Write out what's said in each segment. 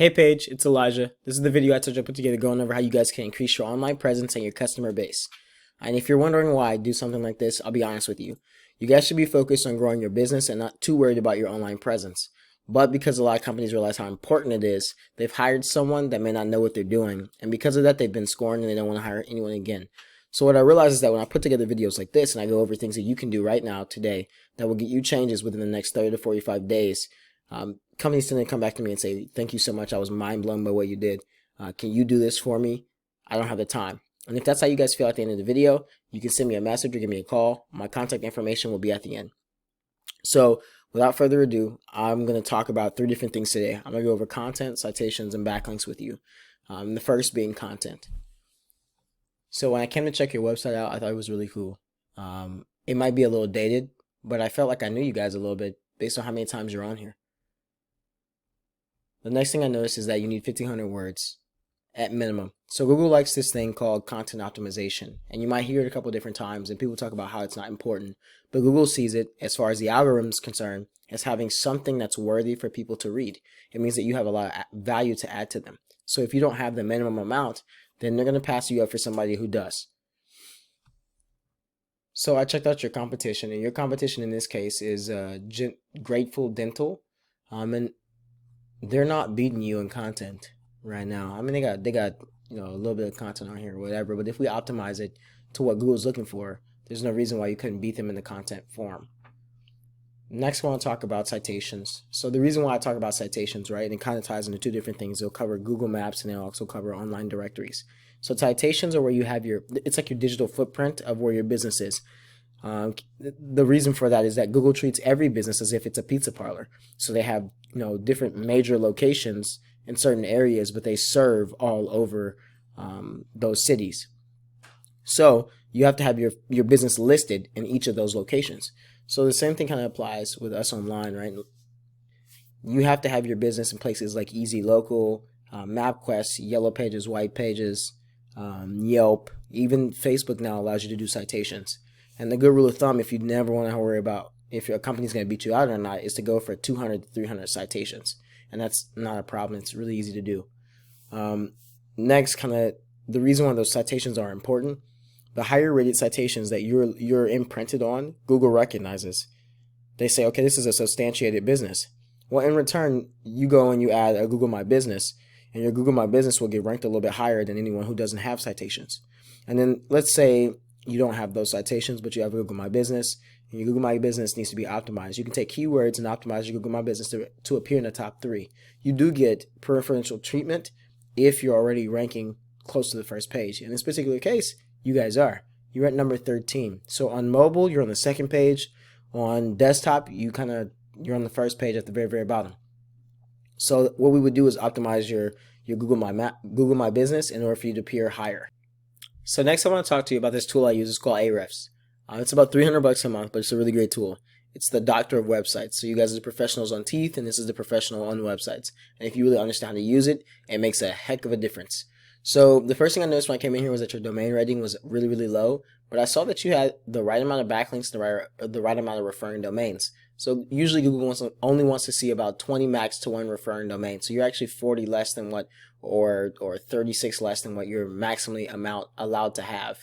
Hey Paige, it's Elijah. This is the video I told you I put together going over how you guys can increase your online presence and your customer base. And if you're wondering why I do something like this, I'll be honest with you. You guys should be focused on growing your business and not too worried about your online presence. But because a lot of companies realize how important it is, they've hired someone that may not know what they're doing. And because of that, they've been scorned and they don't want to hire anyone again. So what I realize is that when I put together videos like this and I go over things that you can do right now, today, that will get you changes within the next 30 to 45 days, companies tend to come back to me and say, thank you so much. I was mind blown by what you did. Can you do this for me? I don't have the time. And if that's how you guys feel at the end of the video, you can send me a message or give me a call. My contact information will be at the end. So without further ado, I'm going to talk about 3 different things today. I'm going to go over content, citations, and backlinks with you. The first being content. So when I came to check your website out, I thought it was really cool. It might be a little dated, but I felt like I knew you guys a little bit based on how many times you're on here. The next thing I noticed is that you need 1,500 words at minimum. So Google likes this thing called content optimization, and you might hear it a couple different times and people talk about how it's not important, but Google sees it, as far as the algorithm is concerned, as having something that's worthy for people to read. It means that you have a lot of value to add to them. So if you don't have the minimum amount, then they're going to pass you up for somebody who does. So I checked out your competition, and your competition in this case is Grateful Dental, and they're not beating you in content right now. I mean, they got a little bit of content on here or whatever, but if we optimize it to what Google's looking for, there's no reason why you couldn't beat them in the content form. Next, I want to talk about citations. So the reason why I talk about citations, right, and it kind of ties into 2 different things. It'll cover Google Maps and it'll also cover online directories. So citations are where you have it's like your digital footprint of where your business is. The reason for that is that Google treats every business as if it's a pizza parlor. So they have different major locations in certain areas, but they serve all over those cities. So you have to have your business listed in each of those locations. So the same thing kind of applies with us online, right? You have to have your business in places like Easy Local, MapQuest, Yellow Pages, White Pages, Yelp. Even Facebook now allows you to do citations. And the good rule of thumb, if you never want to worry about if your company's going to beat you out or not, is to go for 200 to 300 citations. And that's not a problem. It's really easy to do. Next, kind of the reason why those citations are important, the higher rated citations that you're imprinted on, Google recognizes. They say, okay, this is a substantiated business. Well, in return, you go and you add a Google My Business, and your Google My Business will get ranked a little bit higher than anyone who doesn't have citations. And then let's say you don't have those citations, but you have Google My Business, and your Google My Business needs to be optimized. You can take keywords and optimize your Google My Business to appear in the top 3. You do get preferential treatment if you're already ranking close to the first page. In this particular case, you guys are. You're at number 13. So on mobile, you're on the second page. On desktop, you're on the first page at the very, very bottom. So what we would do is optimize your Google My Business in order for you to appear higher. So next I want to talk to you about this tool I use. It's called Ahrefs. It's about $300 a month, but it's a really great tool. It's the doctor of websites. So you guys are the professionals on teeth, and this is the professional on websites. And if you really understand how to use it, it makes a heck of a difference. So the first thing I noticed when I came in here was that your domain rating was really, really low, but I saw that you had the right amount of backlinks, the right amount of referring domains. So usually Google only wants to see about 20 max to 1 referring domain. So you're actually 40 less than what, or 36 less than what your maximally amount allowed to have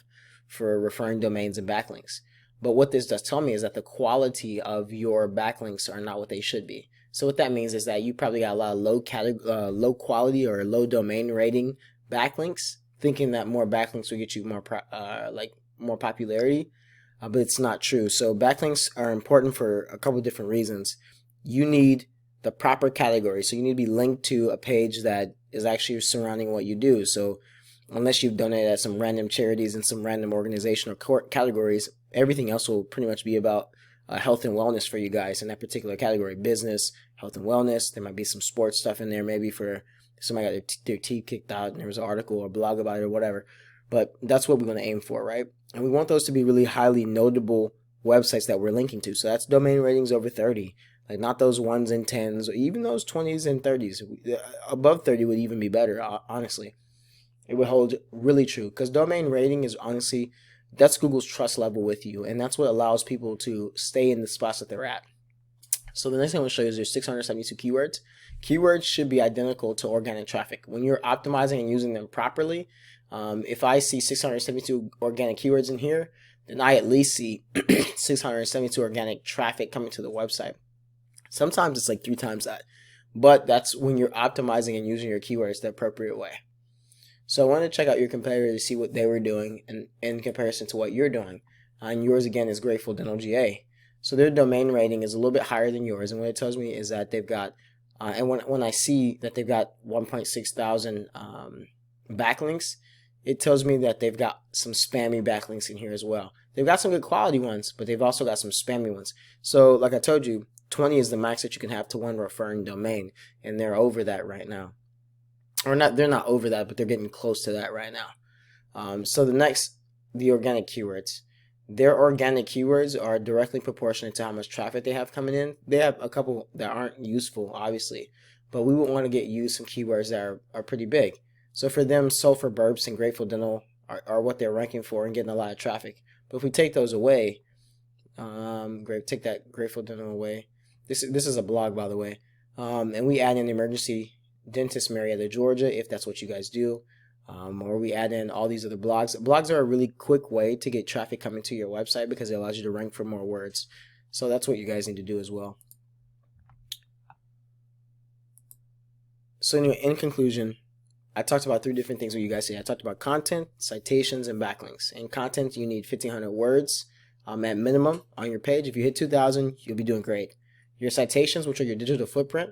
for referring domains and backlinks. But what this does tell me is that the quality of your backlinks are not what they should be. So what that means is that you probably got a lot of low quality or low domain rating backlinks, thinking that more backlinks will get you more popularity, but it's not true. So backlinks are important for a couple of different reasons. You need the proper category, so you need to be linked to a page that is actually surrounding what you do. So unless you've donated at some random charities and some random organization or categories, everything else will pretty much be about health and wellness for you guys in that particular category. Business, health and wellness. There might be some sports stuff in there, maybe for somebody got their teeth kicked out and there was an article or blog about it or whatever. But that's what we're going to aim for, right? And we want those to be really highly notable websites that we're linking to. So that's domain ratings over 30. Like not those 1s and 10s, or even those 20s and 30s. Above 30 would even be better, honestly. It would hold really true, because domain rating is honestly, that's Google's trust level with you, and that's what allows people to stay in the spots that they're at. So the next thing I'm going to show you is there's 672 keywords. Keywords should be identical to organic traffic. When you're optimizing and using them properly, if I see 672 organic keywords in here, then I at least see 672 organic traffic coming to the website. Sometimes it's like 3 times that, but that's when you're optimizing and using your keywords the appropriate way. So I want to check out your competitor to see what they were doing in comparison to what you're doing. And yours again is Grateful Dental GA. So their domain rating is a little bit higher than yours, and what it tells me is that they've got, and when I see that they've got 1.6 thousand backlinks, it tells me that they've got some spammy backlinks in here as well. They've got some good quality ones, but they've also got some spammy ones. So like I told you, 20 is the max that you can have to one referring domain, and they're over that right now. Or not, they're not over that, but they're getting close to that right now. So the organic keywords. Their organic keywords are directly proportionate to how much traffic they have coming in. They have a couple that aren't useful, obviously, but we would want to get you some keywords that are pretty big. So for them, Sulfur Burps and Grateful Dental are what they're ranking for and getting a lot of traffic. But if we take those away, take that Grateful Dental away. This is a blog, by the way, and we add in emergency dentist Marietta, Georgia, if that's what you guys do. Or we add in all these other blogs. Blogs are a really quick way to get traffic coming to your website because it allows you to rank for more words. So that's what you guys need to do as well. So anyway, in conclusion, I talked about 3 different things what you guys say. I talked about content, citations, and backlinks. In content, you need 1,500 words at minimum on your page. If you hit 2,000, you'll be doing great. Your citations, which are your digital footprint,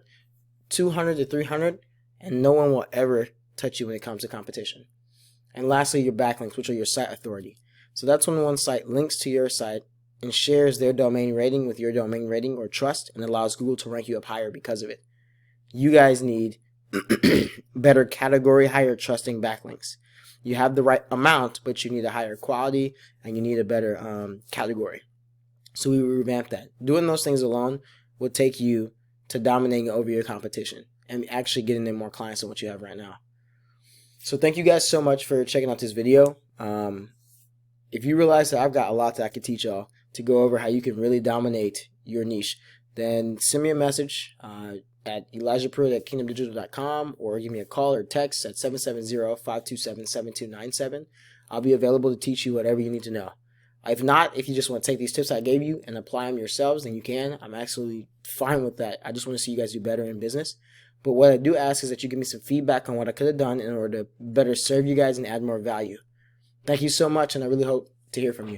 200 to 300, and no one will ever touch you when it comes to competition. And lastly, your backlinks, which are your site authority. So that's when one site links to your site and shares their domain rating with your domain rating or trust and allows Google to rank you up higher because of it. You guys need better category, higher trusting backlinks. You have the right amount, but you need a higher quality and you need a better category. So we revamp that. Doing those things alone will take you to dominating over your competition and actually getting in more clients than what you have right now. So thank you guys so much for checking out this video. If you realize that I've got a lot that I could teach y'all to go over how you can really dominate your niche, then send me a message at elijahpruitt@kingdomdigital.com or give me a call or text at 770-527-7297. I'll be available to teach you whatever you need to know. If not, if you just want to take these tips I gave you and apply them yourselves, then you can. I'm absolutely fine with that. I just want to see you guys do better in business. But what I do ask is that you give me some feedback on what I could have done in order to better serve you guys and add more value. Thank you so much, and I really hope to hear from you.